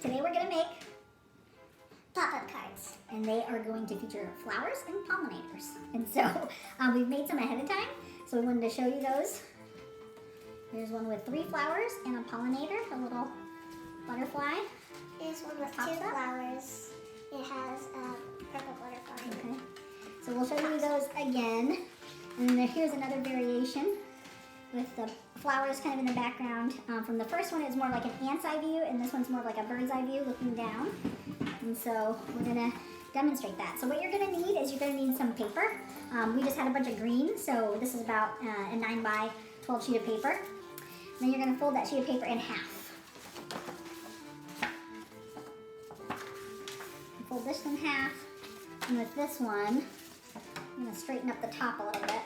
today we're gonna make pop-up cards, and they are going to feature flowers and pollinators. And so we've made some ahead of time, so we wanted to show you those. Here's one with 3 flowers and a pollinator, a little butterfly. Here's one with 2 flowers. It has a purple butterfly. Okay, so we'll show you those again. And then here's another variation with the flowers kind of in the background. From the first one, it's more like an ant's eye view, and this one's more like a bird's eye view looking down. And so we're gonna demonstrate that. So what you're gonna need is you're gonna need some paper. We just had a bunch of green, so this is about a 9 by 12 sheet of paper. Then you're gonna fold that sheet of paper in half. Fold this in half, and with this one, I'm gonna straighten up the top a little bit.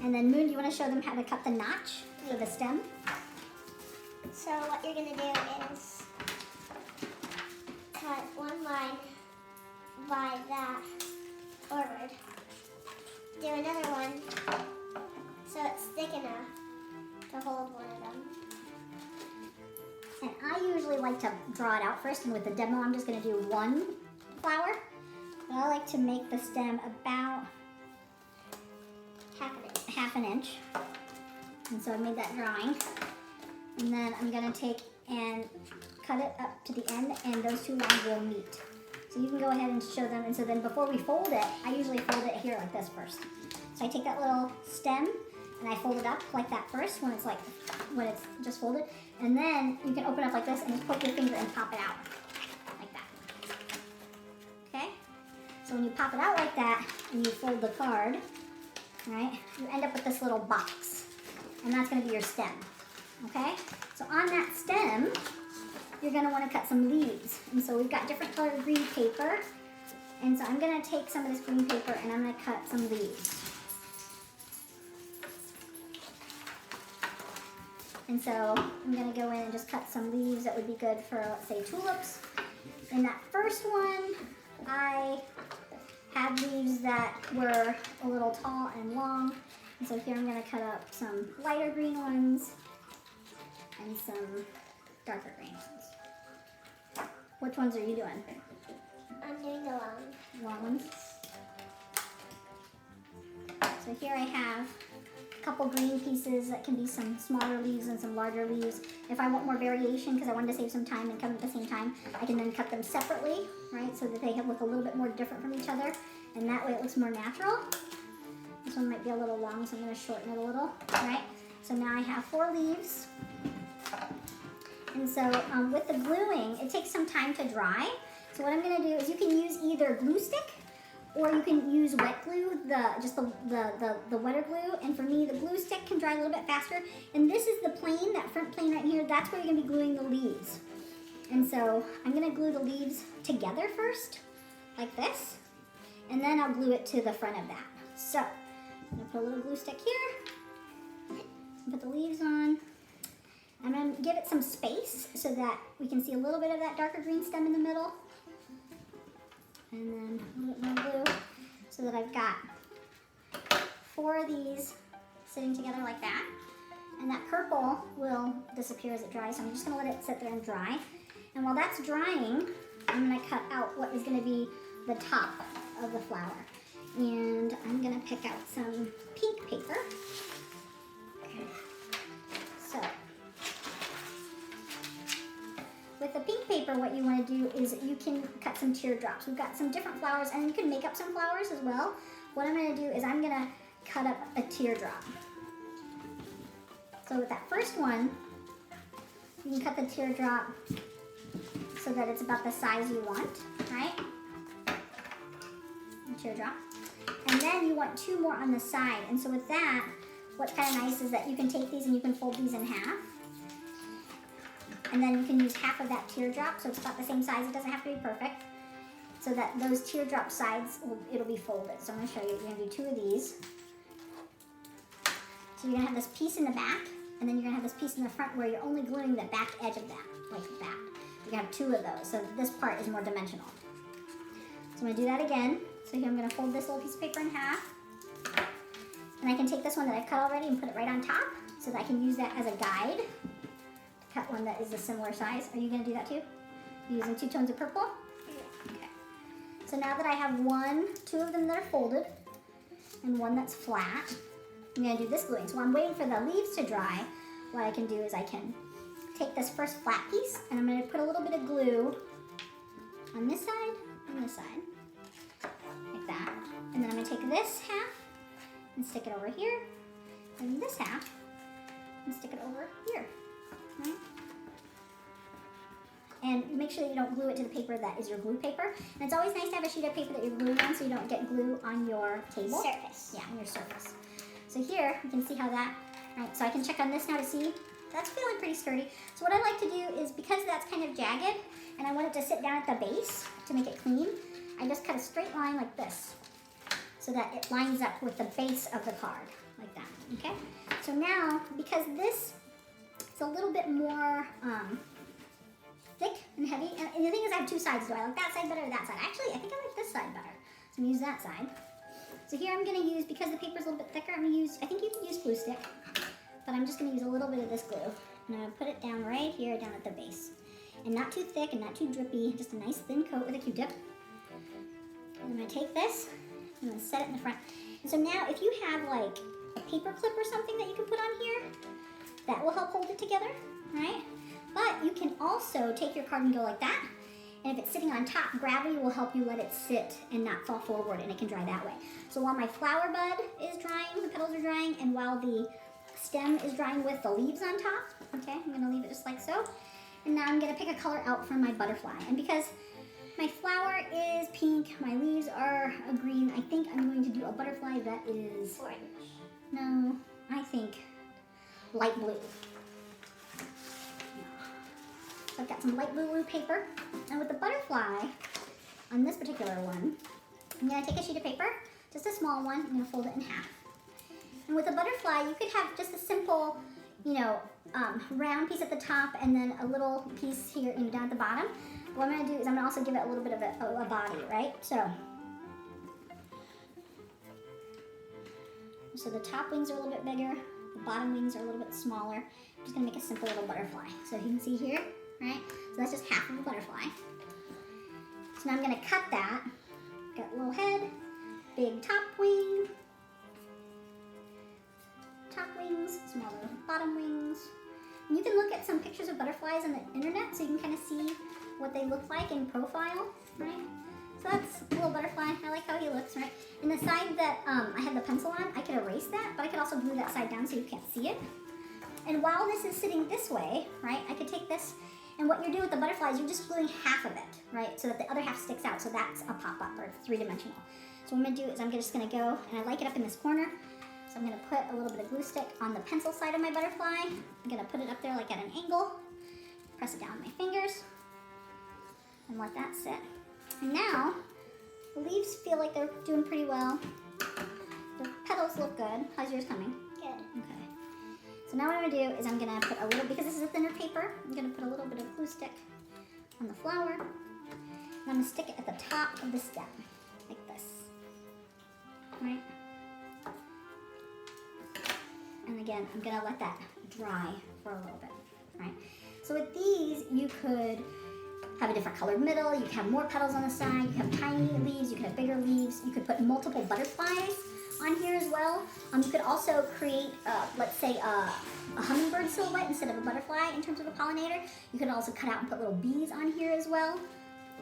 And then Moon, do you wanna show them how to cut the notch for the stem? So what you're gonna do is cut one line by that forward. Do another one so it's thick enough to hold one of them. And I usually like to draw it out first, and with the demo I'm just gonna do 1 flower. But I like to make the stem about half an inch. And so I made that drawing. And then I'm gonna take and cut it up to the end, and those 2 lines will meet. So you can go ahead and show them. And so then before we fold it, I usually fold it here like this first. So I take that little stem and I fold it up like that first when it's just folded. And then you can open up like this and just poke your finger and pop it out like that. Okay? So when you pop it out like that and you fold the card, right, you end up with this little box. And that's gonna be your stem. Okay? So on that stem, you're gonna wanna cut some leaves. And so we've got different colored green paper. And so I'm gonna take some of this green paper and I'm gonna cut some leaves. And so I'm gonna go in and just cut some leaves that would be good for, let's say, tulips. In that first one, I had leaves that were a little tall and long. And so here I'm gonna cut up some lighter green ones and some darker green ones. Which ones are you doing? I'm doing the Long ones. So here I have a couple green pieces that can be some smaller leaves and some larger leaves. If I want more variation, because I wanted to save some time and cut them at the same time, I can then cut them separately, right? So that they look a little bit more different from each other. And that way it looks more natural. This one might be a little long, so I'm gonna shorten it a little, right? So now I have 4 leaves. And so with the gluing, it takes some time to dry. So what I'm gonna do is you can use either glue stick or you can use wet glue, the wetter glue. And for me, the glue stick can dry a little bit faster. And this is the plane, that front plane right here, that's where you're gonna be gluing the leaves. And so I'm gonna glue the leaves together first, like this. And then I'll glue it to the front of that. So I'm gonna put a little glue stick here, put the leaves on. I'm gonna give it some space so that we can see a little bit of that darker green stem in the middle. And then a little bit more glue so that I've got 4 of these sitting together like that. And that purple will disappear as it dries, so I'm just gonna let it sit there and dry. And while that's drying, I'm gonna cut out what is gonna be the top of the flower. And I'm gonna pick out some pink paper. Okay. So, with the pink paper, what you want to do is you can cut some teardrops. We've got some different flowers, and you can make up some flowers as well. What I'm going to do is I'm going to cut up a teardrop. So with that first one, you can cut the teardrop so that it's about the size you want, right? A teardrop. And then you want 2 more on the side. And so with that, what's kind of nice is that you can take these and you can fold these in half. And then you can use half of that teardrop, so it's about the same size. It doesn't have to be perfect. So that those teardrop sides, it'll be folded. So I'm gonna show you, you're gonna do 2 of these. So you're gonna have this piece in the back, and then you're gonna have this piece in the front where you're only gluing the back edge of that, like that. You're gonna have 2 of those, so this part is more dimensional. So I'm gonna do that again. So here I'm gonna fold this little piece of paper in half. And I can take this one that I've cut already and put it right on top, so that I can use that as a guide to cut one that is a similar size. Are you gonna do that too? You're using 2 tones of purple? Okay. So now that I have two of them that are folded, and one that's flat, I'm gonna do this gluing. So while I'm waiting for the leaves to dry, what I can do is I can take this first flat piece, and I'm gonna put a little bit of glue on this side and this side, like that. And then I'm gonna take this half and stick it over here, and this half and stick it over here, right? And make sure that you don't glue it to the paper that is your glue paper. And it's always nice to have a sheet of paper that you're gluing on so you don't get glue on your table. Surface. Yeah, on your surface. So here, you can see how that, right, so I can check on this now to see, that's feeling pretty sturdy. So what I like to do is, because that's kind of jagged, and I want it to sit down at the base to make it clean, I just cut a straight line like this, so that it lines up with the base of the card, like that, okay? So now, because this is a little bit more thick and heavy, and the thing is I have 2 sides. Do I like that side better or that side? Actually, I think I like this side better. So I'm gonna use that side. So here I'm gonna use, because the paper's a little bit thicker, I'm gonna use, I think you can use glue stick, but I'm just gonna use a little bit of this glue. And I'm gonna put it down right here, down at the base. And not too thick and not too drippy, just a nice thin coat with a Q-tip. And I'm gonna take this, I'm gonna set it in the front. And so now if you have like a paper clip or something that you can put on here, that will help hold it together, right? But you can also take your card and go like that, and if it's sitting on top, gravity will help you let it sit and not fall forward, and it can dry that way. So while my flower bud is drying, the petals are drying, and while the stem is drying with the leaves on top, okay, I'm gonna leave it just like so. And now I'm gonna pick a color out for my butterfly. And because my flower is pink, my leaves are a green, I think I'm going to do a butterfly that is, Orange. no, I think light blue. So I've got some light blue paper, and with the butterfly, on this particular one, I'm gonna take a sheet of paper, just a small one, I'm gonna fold it in half. And with a butterfly, you could have just a simple, you know, round piece at the top, and then a little piece here, you know, down at the bottom. What I'm gonna do is I'm gonna also give it a little bit of a body, right? So the top wings are a little bit bigger, the bottom wings are a little bit smaller. I'm just gonna make a simple little butterfly. So you can see here, right? So that's just half of a butterfly. So now I'm gonna cut that. Got a little head, big top wing, top wings, smaller bottom wings. And you can look at some pictures of butterflies on the internet so you can kind of see what they look like in profile, right? So that's a little butterfly. I like how he looks, right? And the side that I had the pencil on, I could erase that, but I could also glue that side down so you can't see it. And while this is sitting this way, right, I could take this, and what you're doing with the butterfly is you're just gluing half of it, right, so that the other half sticks out, so that's a pop-up or 3-dimensional. So what I'm gonna do is I'm just gonna go, and I like it up in this corner, so I'm gonna put a little bit of glue stick on the pencil side of my butterfly. I'm gonna put it up there like at an angle, press it down with my fingers, and let that sit. And now, the leaves feel like they're doing pretty well. The petals look good. How's yours coming? Good. Okay. So now what I'm gonna do is I'm gonna put a little, because this is a thinner paper, I'm gonna put a little bit of glue stick on the flower. And I'm gonna stick it at the top of the stem, like this. Right? And again, I'm gonna let that dry for a little bit, right? So with these, you could have a different colored middle, you could have more petals on the side, you could have tiny leaves, you could have bigger leaves, you could put multiple butterflies on here as well. You could also create, let's say, a hummingbird silhouette instead of a butterfly in terms of a pollinator. You could also cut out and put little bees on here as well.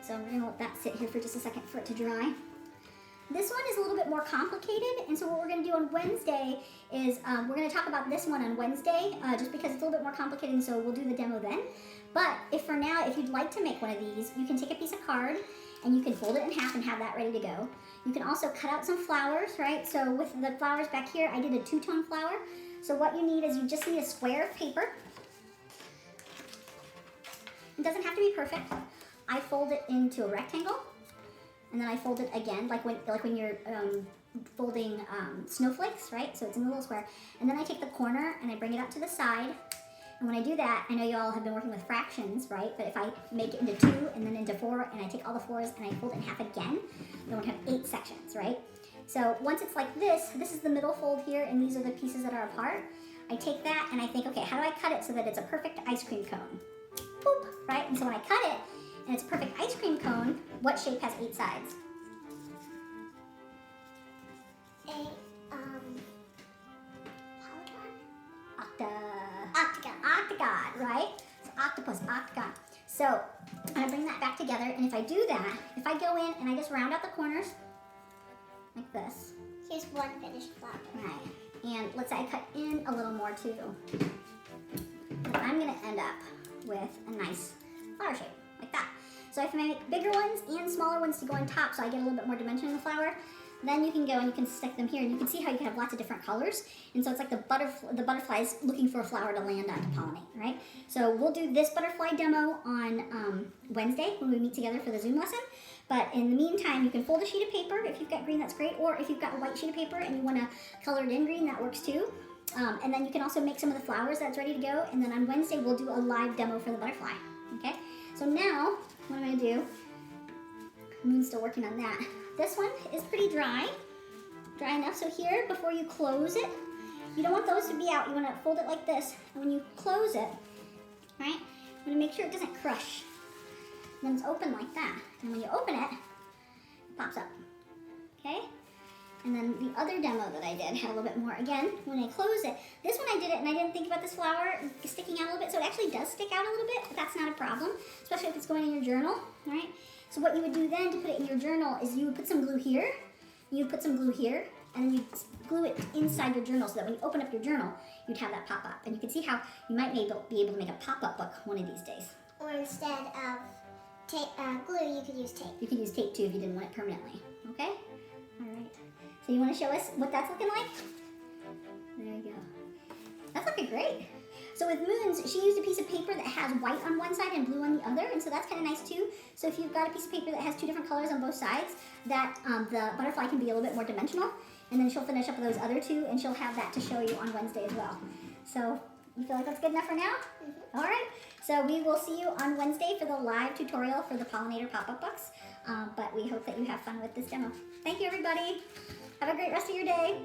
So I'm gonna let that sit here for just a second for it to dry. This one is a little bit more complicated, and so what we're gonna do on Wednesday is we're gonna talk about this one on Wednesday, just because it's a little bit more complicated, so we'll do the demo then. But if for now, if you'd like to make one of these, you can take a piece of card and you can fold it in half and have that ready to go. You can also cut out some flowers, right? So with the flowers back here, I did a 2-tone flower. So what you need is you just need a square of paper. It doesn't have to be perfect. I fold it into a rectangle, and then I fold it again, like when you're folding snowflakes, right? So it's in a little square. And then I take the corner and I bring it up to the side. And when I do that, I know you all have been working with fractions, right? But if I make it into 2 and then into 4, and I take all the 4s and I fold it in half again, then we have 8 sections, right? So once it's like this is the middle fold here, and these are the pieces that are apart. I take that and I think, okay, how do I cut it so that it's a perfect ice cream cone? Boop, right? And so when I cut it and it's a perfect ice cream cone, what shape has 8 sides? Octagon, right? So octopus, octagon. So I'm gonna bring that back together, and if I do that, if I go in and I just round out the corners like this. Here's one finished flower. Right. And let's say I cut in a little more too. And I'm gonna end up with a nice flower shape, like that. So if I make bigger ones and smaller ones to go on top so I get a little bit more dimension in the flower, then you can go and you can stick them here, and you can see how you can have lots of different colors. And so it's like the butterflies looking for a flower to land on to pollinate, right? So we'll do this butterfly demo on Wednesday when we meet together for the Zoom lesson. But in the meantime, you can fold a sheet of paper. If you've got green, that's great. Or if you've got a white sheet of paper and you want to color it in green, that works too. And then you can also make some of the flowers that's ready to go. And then on Wednesday, we'll do a live demo for the butterfly, okay? So now, what I'm going to do, Moon's still working on that. This one is pretty dry enough. So here, before you close it, you don't want those to be out. You want to fold it like this. And when you close it, right, you want to make sure it doesn't crush. And then it's open like that. And when you open it, it pops up, okay? And then the other demo that I did had a little bit more. Again, when I close it, this one I did it and I didn't think about this flower sticking out a little bit. So it actually does stick out a little bit, but that's not a problem, especially if it's going in your journal, all right? So what you would do then to put it in your journal is you would put some glue here, you would put some glue here, and then you'd glue it inside your journal so that when you open up your journal, you'd have that pop up. And you can see how you might be able to make a pop-up book one of these days. Or instead of glue, you could use tape. You could use tape too if you didn't want it permanently, okay? All right. So you want to show us what that's looking like? There you go. That's looking great. So with Moon's, she used a piece of paper that has white on one side and blue on the other, and so that's kind of nice too. So if you've got a piece of paper that has 2 different colors on both sides, that the butterfly can be a little bit more dimensional, and then she'll finish up with those other 2, and she'll have that to show you on Wednesday as well. So you feel like that's good enough for now? Mm-hmm. All right. So we will see you on Wednesday for the live tutorial for the Pollinator pop-up books, but we hope that you have fun with this demo. Thank you, everybody. Have a great rest of your day.